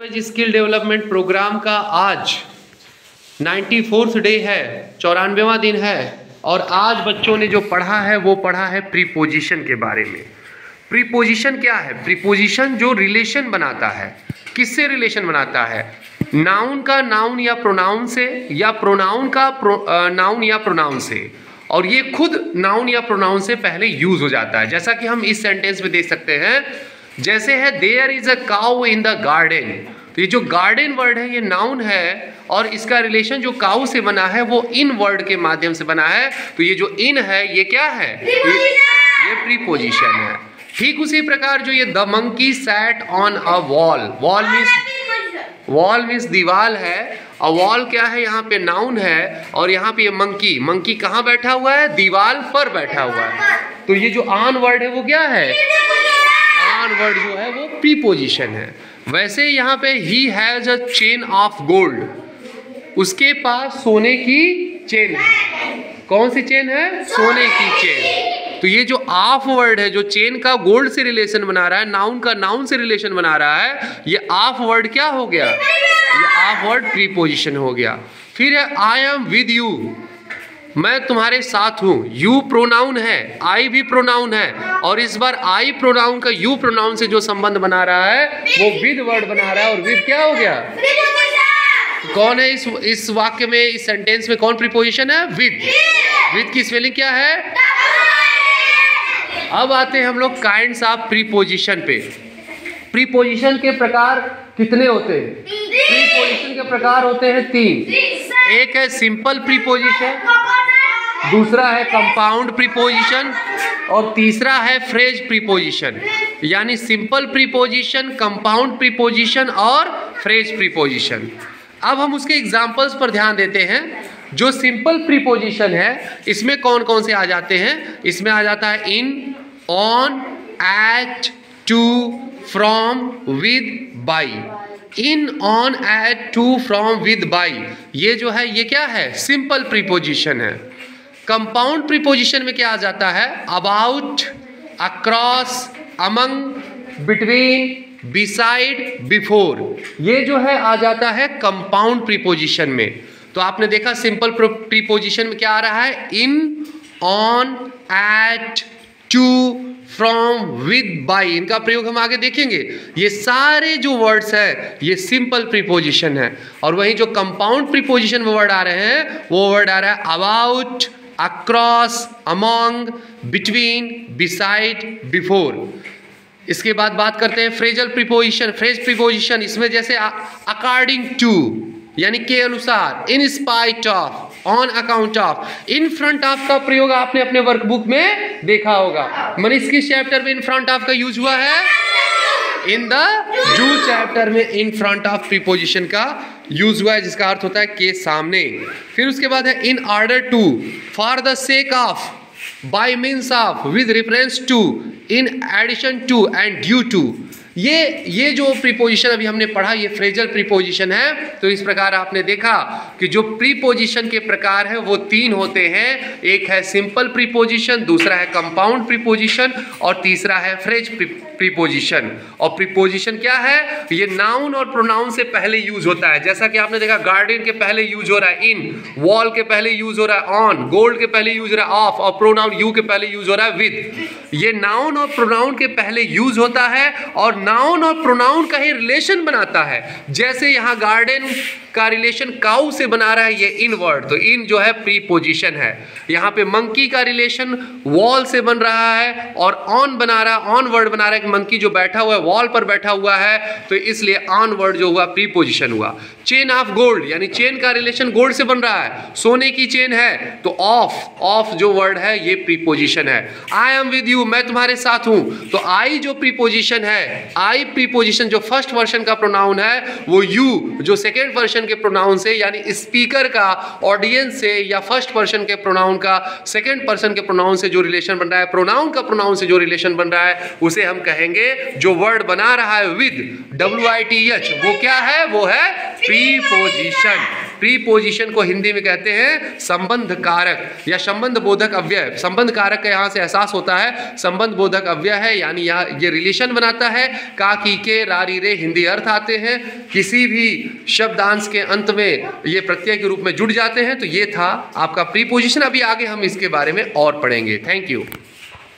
Skill development programme का आज 94th day है, 94वां दिन है। और आज बच्चों ने जो पढ़ा है वो पढ़ा है प्रीपोजिशन के बारे में। प्रीपोजिशन क्या है? प्रीपोजिशन जो रिलेशन बनाता है। किससे रिलेशन बनाता है? नाउन का नाउन या प्रोनाउन से, या प्रोनाउन का नाउन या प्रोनाउन से। और ये खुद नाउन या प्रोनाउन से पहले यूज हो जाता है, जैसा कि हम इस सेंटेंस में देख सकते हैं। जैसे है there is a cow in the garden. तो ये जो गार्डन वर्ड है ये नाउन है और इसका रिलेशन जो काऊ से बना है वो इन वर्ड के माध्यम से बना है। तो ये जो इन है ये क्या है? ये प्रीपोजिशन है। ठीक उसी प्रकार जो ये the monkey sat on a wall, wall means दीवाल है। और वॉल क्या है? यहाँ पे नाउन है और यहाँ पे ये मंकी, मंकी कहाँ बैठा हुआ है? दीवाल पर बैठा हुआ है। तो ये जो ऑन वर्ड है वो क्या है? ऑन वर्ड जो है वो प्रीपोजिशन है। वैसे यहाँ पे he has a chain of gold, उसके पास सोने की चेन है। कौन सी चेन है? सोने की चेन। तो ये जो ऑफ वर्ड है जो चेन का गोल्ड से रिलेशन बना रहा है, नाउन का नाउन से रिलेशन बना रहा है, ये ऑफ वर्ड क्या हो गया? ये ऑफ वर्ड प्रीपोजिशन हो गया। फिर है आई एम विद यू, मैं तुम्हारे साथ हूं। यू प्रोनाउन है, आई भी प्रोनाउन है। और इस बार आई प्रोनाउन का यू प्रोनाउन से जो संबंध बना रहा है वो विद वर्ड बना रहा है। और विद क्या हो गया? कौन है इस वाक्य में, इस सेंटेंस में कौन प्रीपोजिशन है? विद। विद की स्पेलिंग क्या है? अब आते हैं हम लोग काइंड्स ऑफ प्रीपोजिशन पे। प्रीपोजिशन के प्रकार कितने होते हैं? प्रीपोजिशन के प्रकार होते हैं 3। एक है सिंपल प्रीपोजिशन, दूसरा है कंपाउंड प्रीपोजिशन और तीसरा है फ्रेज प्रीपोजिशन। यानी सिंपल प्रीपोजिशन, कंपाउंड प्रीपोजिशन और फ्रेज प्रीपोजिशन। अब हम उसके एग्जाम्पल्स पर ध्यान देते हैं। जो सिंपल प्रीपोजिशन है इसमें कौन कौन से आ जाते हैं? इसमें आ जाता है in, on, at, to, from, with, by. In, on, at, to, from, with, by, ये जो है ये क्या है? सिंपल प्रीपोजिशन है। कंपाउंड प्रीपोजिशन में क्या आ जाता है? About, across, among, between, beside, before, ये जो है आ जाता है कंपाउंड प्रीपोजिशन में। तो आपने देखा सिंपल प्रीपोजिशन में क्या आ रहा है? In, on, at, to, from, with, by. इनका प्रयोग हम आगे देखेंगे। ये सारे जो वर्ड्स है ये सिंपल प्रीपोजिशन है। और वहीं जो कंपाउंड प्रीपोजिशन में वर्ड आ रहे हैं वो वर्ड आ रहा है about, across, among, between, beside, before. इसके बाद बात करते हैं फ्रेजल प्रीपोजिशन। फ्रेज प्रीपोजिशन इसमें जैसे अकॉर्डिंग टू यानी के अनुसार, in spite of, on account of. In front of का प्रयोग आपने अपने वर्कबुक में देखा होगा। मनीष किस चैप्टर में इन फ्रंट ऑफ का यूज हुआ है? इन द जू चैप्टर में इन फ्रंट ऑफ प्रीपोजिशन का यूज हुआ है, जिसका अर्थ होता है के सामने। फिर उसके बाद है in order to, for the sake of, by means of, with reference to, in addition to and due to. ये जो प्रीपोजिशन अभी हमने पढ़ा ये फ्रेजल प्रीपोजिशन है। तो इस प्रकार आपने देखा कि जो प्रीपोजिशन के प्रकार है वो 3 होते हैं। एक है सिंपल प्रीपोजिशन, दूसरा है कंपाउंड प्रीपोजिशन और तीसरा है फ्रेज प्रीपोजिशन। और प्रीपोजिशन क्या है? ये नाउन और प्रोनाउन से पहले यूज होता है। जैसा कि आपने देखा गार्डन के पहले यूज हो रहा है इन, वॉल के पहले यूज हो रहा है ऑन, गोल्ड के पहले यूज हो रहा है ऑफ और प्रोनाउन यू के पहले यूज हो रहा है विद। ये नाउन और प्रोनाउन के पहले यूज होता है और नाउन और प्रोनाउन का ही रिलेशन बनाता है। जैसे यहाँ गार्डन का रिलेशन काऊ से बना रहा है ये इन वर्ड, तो इन जो है प्रीपोजिशन है। यहाँ पे मंकी का रिलेशन वॉल से बन रहा है और ऑन बना रहा है, ऑन वर्ड बना रहा है कि मंकी जो बैठा हुआ है वॉल पर बैठा हुआ है, तो इसलिए ऑन वर्ड जो हुआ प्रीपोजिशन हुआ। चेन ऑफ गोल्ड यानी चेन का रिलेशन गोल्ड से बन रहा है, सोने की चेन है, तो ऑफ, ऑफ जो वर्ड है ये प्रीपोजिशन है। आई एम विद यू, मैं तुम्हारे साथ हूं, तो आई जो प्रीपोजिशन है, आई प्रीपोजिशन जो फर्स्ट वर्शन का प्रोनाउन है वो यू जो सेकेंड वर्शन के प्रोनाउन से यानी स्पीकर का, ऑडियंस से या फर्स्ट पर्सन के प्रोनाउन का सेकेंड पर्सन के प्रोनाउन से जो रिलेशन बन रहा है, प्रोनाउन का प्रोनाउन से जो रिलेशन बन रहा है उसे हम कहेंगे जो वर्ड बना रहा है विद, WITH, वो क्या है? वो है प्रीपोजिशन। प्रीपोजिशन को हिंदी में कहते हैं संबंध कारक या संबंध बोधक अव्यय। संबंध कारक का यहाँ से एहसास होता है, संबंध बोधक अव्यय है, यानी यहाँ ये रिलेशन बनाता है। का, की, के, रा, री, रे हिंदी अर्थ आते हैं। किसी भी शब्दांश के अंत में ये प्रत्यय के रूप में जुड़ जाते हैं। तो ये था आपका प्रीपोजिशन। अभी आगे हम इसके बारे में और पढ़ेंगे। Thank you.